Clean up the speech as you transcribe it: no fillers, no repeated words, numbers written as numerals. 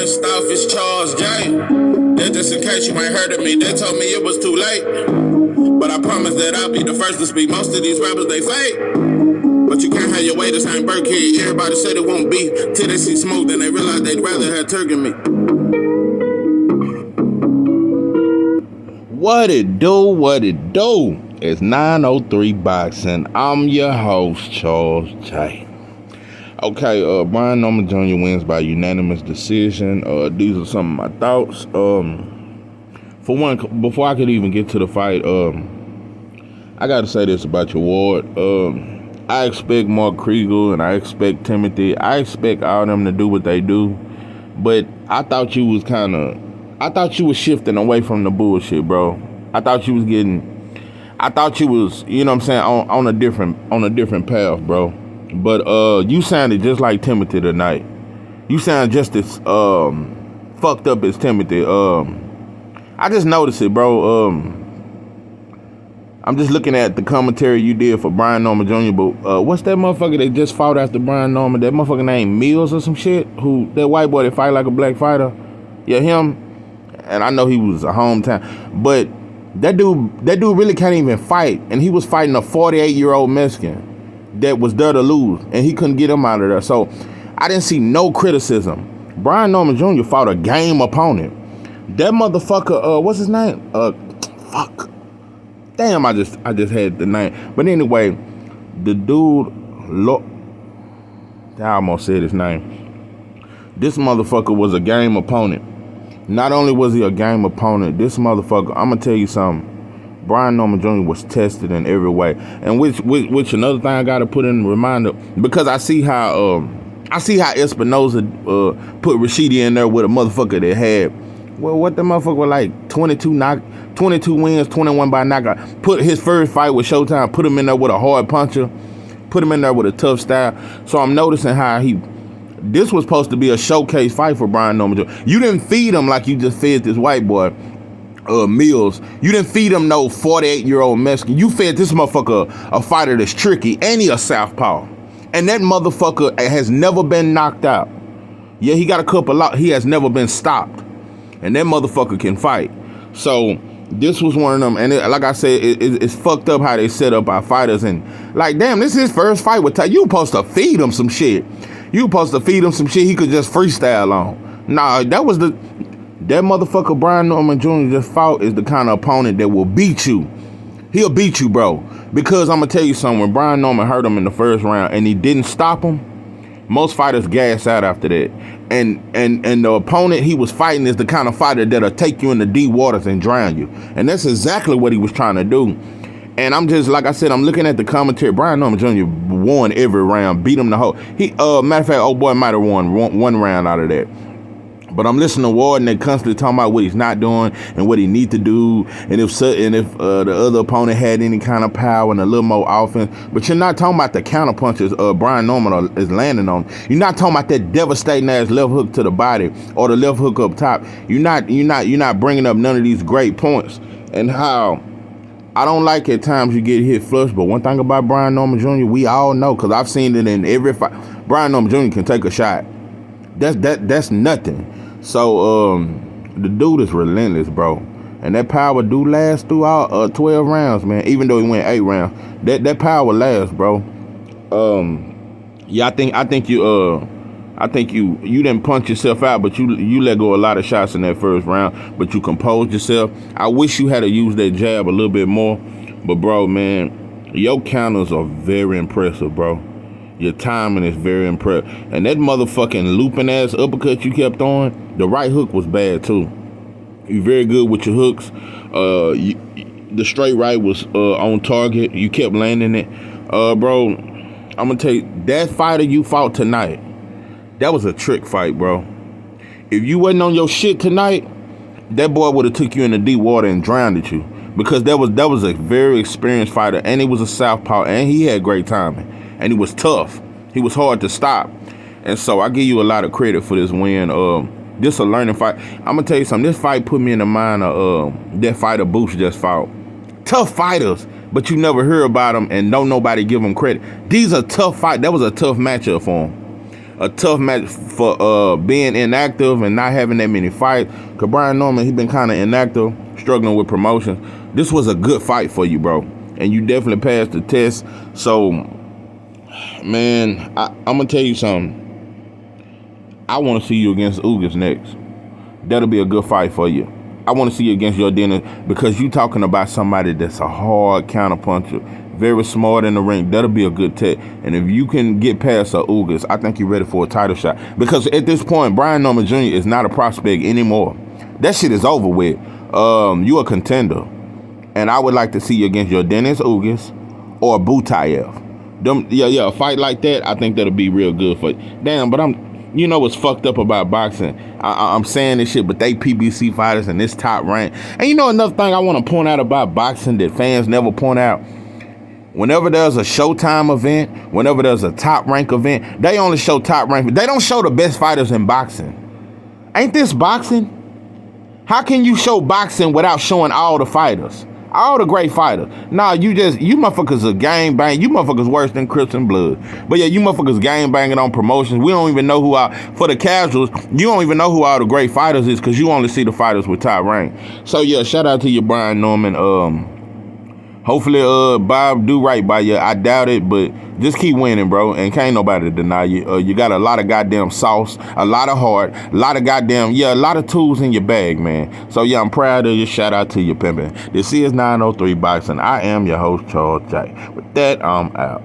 First off, it's Charles J. That just in case you ain't heard of me, they told me it was too late. But I promise that I'll be the first to speak. Most of these rappers, they fake. But you can't have your way, this ain't Burkhead. Everybody said it won't be till they see smoke, then they realize they'd rather have turkey meat. What it do? It's 903 Boxing. I'm your host, Charles J. Okay, Brian Norman Jr. wins by unanimous decision. These are some of my thoughts. For one, before I could even get to the fight, I got to say this about your Ward. I expect Mark Kriegel and I expect Timothy. I expect all of them to do what they do. But I thought you was shifting away from the bullshit, bro. I thought you was, you know what I'm saying, on a different path, bro. But you sounded just like Timothy tonight. You sound just as fucked up as Timothy. I just noticed it, bro. I'm just looking at the commentary you did for Brian Norman Jr. But what's that motherfucker that just fought after Brian Norman? That motherfucker named Mills or some shit? That white boy that fight like a black fighter? Yeah, him. And I know he was a hometown, but that dude really can't even fight. And he was fighting a 48-year-old Mexican that was there to lose, and he couldn't get him out of there. So I didn't see no criticism. Brian Norman Jr. fought a game opponent. That motherfucker, what's his name? Fuck. Damn, I just had the name. But anyway, the dude, I almost said his name. This motherfucker was a game opponent. Not only was he a game opponent, this motherfucker, I'm gonna tell you something. Brian Norman Jr. was tested in every way, and which another thing I gotta put in a reminder, because I see how Espinoza put Rashidi in there with a motherfucker that had, well, what the motherfucker was like 22 wins, 21 by knockout. Put his first fight with Showtime, put him in there with a hard puncher, put him in there with a tough style. So I'm noticing how this was supposed to be a showcase fight for Brian Norman Jr. You didn't feed him like you just fed this white boy, Mills. You didn't feed him no 48-year-old Mexican. You fed this motherfucker a fighter that's tricky, and he a southpaw. And that motherfucker has never been knocked out. Yeah, he got a couple out. He has never been stopped. And that motherfucker can fight. So this was one of them. And like I said, it's fucked up how they set up our fighters. And like, damn, this is his first fight with Ty. You supposed to feed him some shit. He could just freestyle on. Nah, that motherfucker Brian Norman Jr. just fought is the kind of opponent that will beat you. He'll beat you, bro. Because I'm going to tell you something. When Brian Norman hurt him in the first round and he didn't stop him, most fighters gas out after that. And the opponent he was fighting is the kind of fighter that'll take you in the deep waters and drown you. And that's exactly what he was trying to do. And I'm just, like I said, I'm looking at the commentary. Brian Norman Jr. won every round, beat him the whole. Matter of fact, old boy might have won one round out of that. But I'm listening to Ward, and they constantly talking about what he's not doing and what he need to do, and if the other opponent had any kind of power and a little more offense. But you're not talking about the counter punches Brian Norman is landing on. You're not talking about that devastating ass left hook to the body or the left hook up top. You're not bringing up none of these great points. And how I don't like at times you get hit flush. But one thing about Brian Norman Jr., we all know, because I've seen it in every fight. Brian Norman Jr. can take a shot. That's nothing. So the dude is relentless, bro, and that power do last through all 12 rounds, man. Even though he went 8 rounds, that power lasts, bro. Yeah, I think you didn't punch yourself out, but you let go a lot of shots in that first round, but you composed yourself. I wish you had to use that jab a little bit more, but bro, man, your counters are very impressive, bro. Your timing is very impressive. And that motherfucking looping ass uppercut you kept throwing, the right hook was bad too. You're very good with your hooks. The straight right was on target. You kept landing it. Bro, I'm going to tell you, that fighter you fought tonight, that was a trick fight, bro. If you wasn't on your shit tonight, that boy would have took you in the deep water and drowned you. Because that was a very experienced fighter, and he was a southpaw, and he had great timing. And he was tough. He was hard to stop. And so I give you a lot of credit for this win. This a learning fight. I'm going to tell you something. This fight put me in the mind of that fighter Boots just fought. Tough fighters, but you never hear about them and don't nobody give them credit. These are tough fights. That was a tough matchup for him. a tough match for being inactive and not having that many fights. Cause Brian Norman, he been kind of inactive, struggling with promotions. This was a good fight for you, bro, and you definitely passed the test. So, man, I'm gonna tell you something. I want to see you against Ugas next. That'll be a good fight for you. I want to see you against Yordenis because you talking about somebody that's a hard counterpuncher, very smart in the ring. That'll be a good test. And if you can get past Ugas, I think you're ready for a title shot. Because at this point, Brian Norman Jr. is not a prospect anymore. That shit is over with. You a contender. And I would like to see you against Yordenis Ugas or Butayev. A fight like that, I think that'll be real good for you. Damn, but you know what's fucked up about boxing? I'm saying this shit, but they PBC fighters in this top rank. And you know another thing I want to point out about boxing that fans never point out? Whenever there's a Showtime event, whenever there's a top rank event, they only show top rank. They don't show the best fighters in boxing. Ain't this boxing? How can you show boxing without showing all the fighters? All the great fighters. Nah, you motherfuckers are gang bang. You motherfuckers worse than Crips and Blood. But yeah, you motherfuckers gang banging on promotions. We don't even know for the casuals, you don't even know who all the great fighters is because you only see the fighters with top rank. So yeah, shout out to you, Brian Norman. Hopefully, Bob do right by you. I doubt it, but just keep winning, bro. And can't nobody deny you. You got a lot of goddamn sauce, a lot of heart, a lot of a lot of tools in your bag, man. So yeah, I'm proud of you. Shout out to you, pimpin'. This is 903 Boxing. I am your host, Charles J. With that, I'm out.